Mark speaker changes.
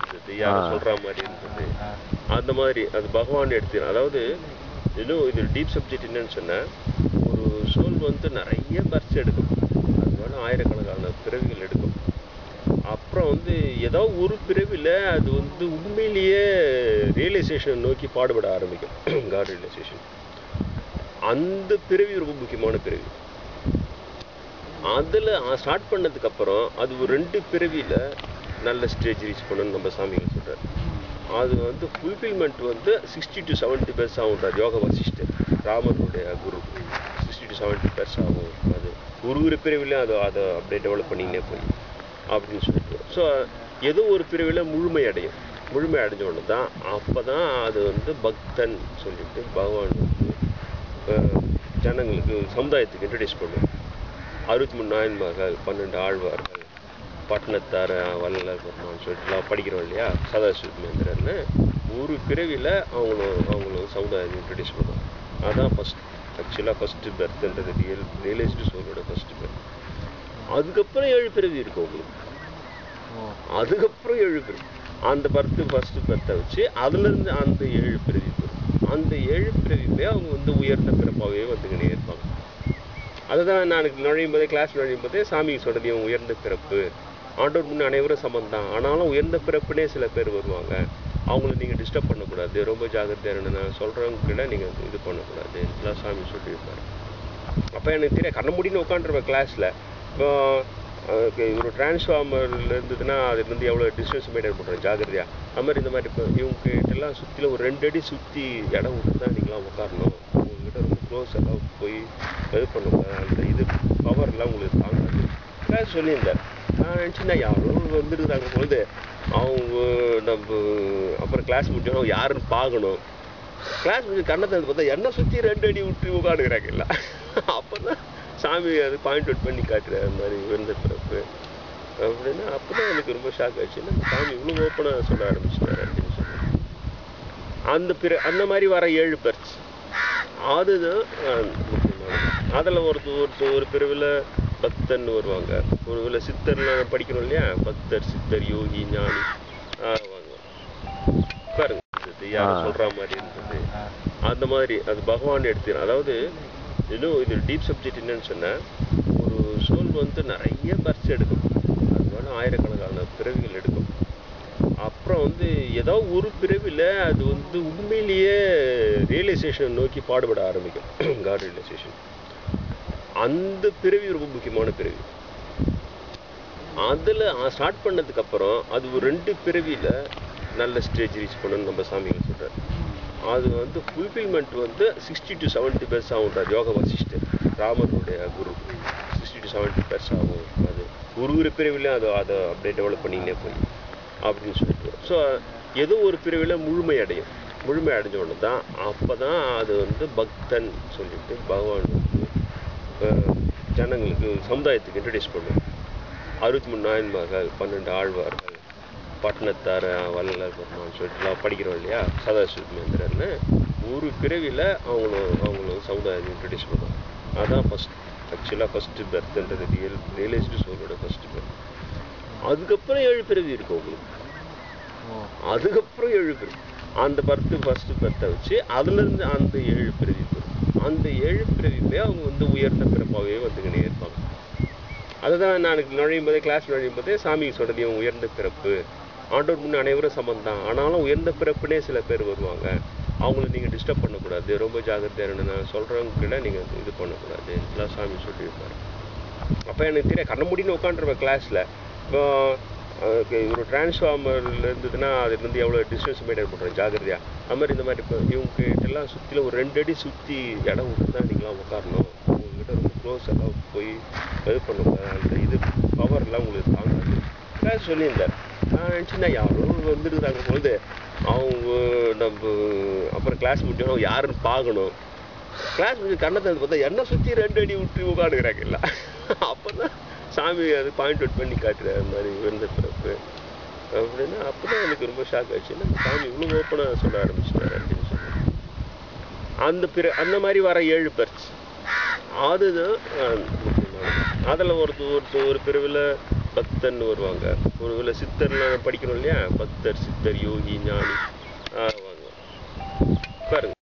Speaker 1: யாரும் சொல்ற மாதிரி இருந்தது. அந்த மாதிரி அது பகவான் எடுத்துக்கிறேன். அதாவது இன்னும் இது டீப் சப்ஜெக்ட் என்னன்னு சொன்னா, ஒரு சோல் வந்து நிறைய பர்ஸ் எடுக்கும். அது வேணா ஆயிரக்கணக்கான பிறவிகள் எடுக்கும். அப்புறம் வந்து ஏதோ ஒரு பிறவியில் அது வந்து உண்மையிலேயே ரியலைசேஷன் நோக்கி பாடுபட ஆரம்பிக்கும். God realization. அந்த பிறவி ரொம்ப முக்கியமான பிறவி. அதில் ஸ்டார்ட் பண்ணதுக்கப்புறம் அது ஒரு 2 பிறவியில் நல்ல ஸ்டேஜ் ரீச் பண்ணணும்னு நம்ம சாமிகள் சொல்கிறார். அது வந்து ஃபுல்ஃபில்மெண்ட் வந்து 60 to 70% ஆகுன்றார் யோக வசிஷ்டர், ராமனுடைய குரு. 60 to 70% ஆகும். அது ஒரு பிறவிலையும் அதை அப்படியே டெவலப் பண்ணிக்கினே போய் அப்படின்னு சொல்லிட்டு. ஸோ ஏதோ ஒரு பிறவியில் முழுமை அடைஞ்ச உடனே தான் அப்போ தான் அது வந்து பக்தன் சொல்லிட்டு பகவான் வந்து ஜனங்களுக்கு சமுதாயத்துக்கு இன்ட்ரடியூஸ் பண்ணுவோம். 63 நாயன்மார்கள், 12 ஆழ்வார்கள், பட்டணத்தார வள்ளலார் பெருமான்னு சொல்லிட்டுலாம் படிக்கிறோம் இல்லையா, சதாசிவமேந்திரன்னு. ஒரு பிறவியில் அவங்களும் சமுதாயத்தை இன்ட்ரடியூஸ் பண்ணுவோம். அதுதான் ஃபஸ்ட்டு பெர்த்ன்றது ரியலைஸ்டு சோலோட ஃபஸ்ட்டு பெர்த். அதுக்கப்புறம் 7 பிறவி இருக்கு உங்களுக்கு. அதுக்கப்புறம் 7 பிறவி. அந்த ஃபஸ்ட்டு பெர்த்தை வச்சு அதுலேருந்து அந்த 7 பிறவி வரும். அந்த 7 பிறவியுமே அவங்க வந்து உயர்ந்த பிறப்பாகவே வந்துக்கினே இருப்பாங்க. அதுதான் நான் கிளாஸ் நுழையும் போதே சாமி சொன்னது, உயர்ந்த பிறப்பு ஆண்டோர் முன்னே அனைவரும் சமந்தான், ஆனாலும் உயர்ந்த பிறப்புனே சில பேர் வருவாங்க, அவங்கள நீங்கள் டிஸ்டர்ப் பண்ணக்கூடாது, ரொம்ப ஜாகிரதையாக நான் சொல்கிறவங்ககிட்ட நீங்கள் இது பண்ணக்கூடாது எல்லாம் சாமி சொல்லியிருப்பாரு. அப்போ எனக்கு தெரியும், கண்ண முடின்னு உட்காந்துருப்பேன் கிளாஸில். இப்போ ஒரு டிரான்ஸ்ஃபார்மரில் இருந்ததுன்னா அதுலேருந்து எவ்வளோ டிஸ்டன்ஸ் மெயின்டைன் பண்ணுறேன் ஜாகிரதையாக. அது மாதிரி இந்த மாதிரி இப்போ இவங்ககிட்டலாம் சுற்றில ஒரு 2 அடி சுற்றி இடம் விட்டு தான் நீங்களாம் உட்காரணும். உங்கள்கிட்ட ரொம்ப க்ளோஸ் எல்லாம் போய் இது பண்ணக்கூடாது, அந்த இது பவர்லாம் உங்களுக்கு தாங்காது கிளாஸ் சொல்லியிருந்தார். நான் நினச்சின்னா யாரும் வந்துருக்குறாங்க பொழுது அவங்க நம்ம அப்புறம் கிளாஸ் முடிஞ்சோம் யாருன்னு பார்க்கணும். கிளாஸ் முடிஞ்சு கண்ணை தந்து பார்த்தா என்ன சுற்றி 2 அடி விட்டு உட்காந்துக்கிறாங்க இல்லை. அப்போ தான் சாமி அது பாயிண்ட் அவுட் பண்ணி காட்டுற மாதிரி உயர்ந்த பிறப்பு அப்படின்னா. அப்போ தான் எனக்கு ரொம்ப ஷாக் ஆச்சு, நம்ம சாமி இவ்வளோ ஓப்பனாக சொல்ல ஆரம்பிச்சிட்டாரு அப்படின்னு சொல்லி. அந்த மாதிரி வர 7 பெர்ஸ் அதுதான் முக்கியமானது. அதில் ஒரு பிரிவில் பக்தன் வருவாங்க, ஒரு வேளை சித்தர்லாம் படிக்கிறோம் இல்லையா, பக்தர், சித்தர், யோகி, ஞானி வாங்க பாருங்க. யாரும் சொல்கிற மாதிரி இருந்தது. அந்த மாதிரி அது பகவான் எடுத்துக்கிறேன். அதாவது இன்னும் இது டீப் சப்ஜெக்ட் என்னன்னு சொன்னால், ஒரு சோல் வந்து நிறைய பர்ஸ் எடுக்கும். அது வேணா ஆயிரக்கணக்கான பிறவிகள் எடுக்கும். அப்புறம் வந்து ஏதோ ஒரு பிறவியில் அது வந்து உண்மையிலேயே ரியலைசேஷன் நோக்கி பாடுபட ஆரம்பிக்கும். God realization. அந்த பிறவி ரொம்ப முக்கியமான பிறவி. அதில் ஸ்டார்ட் பண்ணதுக்கப்புறம் அது ஒரு 2 பிறவியில் நல்ல ஸ்டேஜ் ரீச் பண்ணணும்னு நம்ம சாமிகள் சொல்கிறார். அது வந்து ஃபுல்ஃபில்மெண்ட் வந்து 60 to 70% ஆகுன்றார் யோக வசிஷ்டர், ராமனுடைய குரு. 60 to 70% ஆகும். அது ஒரு பிறவிலையும் அதை அப்படியே டெவலப் பண்ணிக்கினே போய் அப்படின்னு சொல்லிட்டு. ஸோ ஏதோ ஒரு பிறவியில் முழுமை அடைஞ்ச உடனே தான் அப்போ தான் அது வந்து பக்தன் சொல்லிட்டு பகவான் வந்து ஜனங்களுக்கு சமுதாயத்துக்கு இன்ட்ரடியூஸ் பண்ணுவோம். 63 நாயன்மார்கள், 12 ஆழ்வார்கள், பட்டணத்தார வள்ளலார் பெருமான்னு சொல்லிட்டுலாம் படிக்கிறோம் இல்லையா, சதாசிவமேந்திரன்னு. ஒரு பிறவியில் அவங்களும் சமுதாயத்தை இன்ட்ரடியூஸ் பண்ணுவோம். அதுதான் ஃபஸ்ட்டு பெர்த்ன்றது ரியலைஸ்டு சோலோட ஃபஸ்ட்டு பெர்த். அதுக்கப்புறம் 7 பிறவி இருக்கு உங்களுக்கு. அதுக்கப்புறம் 7 பிறவி. அந்த ஃபஸ்ட்டு பெர்த்தை வச்சு அதுலேருந்து அந்த 7 பிறவி வரும். அந்த 7 பிறவியுமே அவங்க வந்து உயர்ந்த பிறப்பாகவே வந்துக்கினே இருப்பாங்க. அதுதான் நான் கிளாஸ் நுழையும் போதே சாமி சொன்னது, உயர்ந்த பிறப்பு ஆண்டோர் முன்னே அனைவரும் சமந்தான், ஆனாலும் உயர்ந்த பிறப்புனே சில பேர் வருவாங்க, அவங்கள நீங்கள் டிஸ்டர்ப் பண்ணக்கூடாது, ரொம்ப ஜாகிரதையாக நான் சொல்கிறவங்ககிட்ட நீங்கள் இது பண்ணக்கூடாது எல்லாம் சாமி சொல்லியிருப்பாரு. அப்போ எனக்கு தெரியும், கண்ண முடின்னு உட்காந்துருப்பேன் கிளாஸில். இப்போ ஒரு டிரான்ஸ்ஃபார்மரில் இருந்ததுன்னா அதுலேருந்து எவ்வளோ டிஸ்டன்ஸ் மெயின்டைன் பண்ணுறேன் ஜாகிரதையாக. அது மாதிரி இந்த மாதிரி இப்போ இவங்ககிட்டலாம் சுற்றில ஒரு 2 அடி சுற்றி இடம் விட்டு தான் நீங்களாம் உட்காரணும், உங்கள்கிட்ட ரொம்ப க்ளோஸ் எல்லாம் போய் இது பண்ணக்கூடாது, அந்த இது பவர்லாம் உங்களுக்கு தாங்காது கிளாஸ் சொல்லியிருந்தார். நான் நினச்சின்னா யாரும் வந்துருக்குறாங்க பொழுது அவங்க நம்ம அப்புறம் கிளாஸ் முடிஞ்சோம் யாருன்னு பார்க்கணும். கிளாஸ் முடிஞ்சு கண்ணை தந்து பார்த்தா என்ன சுற்றி 2 அடி விட்டு உட்காந்துக்கிறாங்க இல்லை. அப்போ தான் சாமி அது பாயிண்ட் அவுட் பண்ணி காட்டுற மாதிரி உயர்ந்த பிறப்பு அப்படின்னா. அப்போ தான் எனக்கு ரொம்ப ஷாக் ஆச்சு, நம்ம சாமி இவ்வளோ ஓப்பனாக சொல்ல ஆரம்பிச்சிட்டாரு அப்படின்னு சொல்லி. அந்த மாதிரி வர 7 பெர்ஸ் அதுதான் முக்கியமானது. அதில் ஒரு பிரிவில் பக்தர்னு வருவாங்க. ஒரு சித்தர்லாம் படிக்கிறோம் இல்லையா, பக்தர் சித்தர் யோகி ஞானி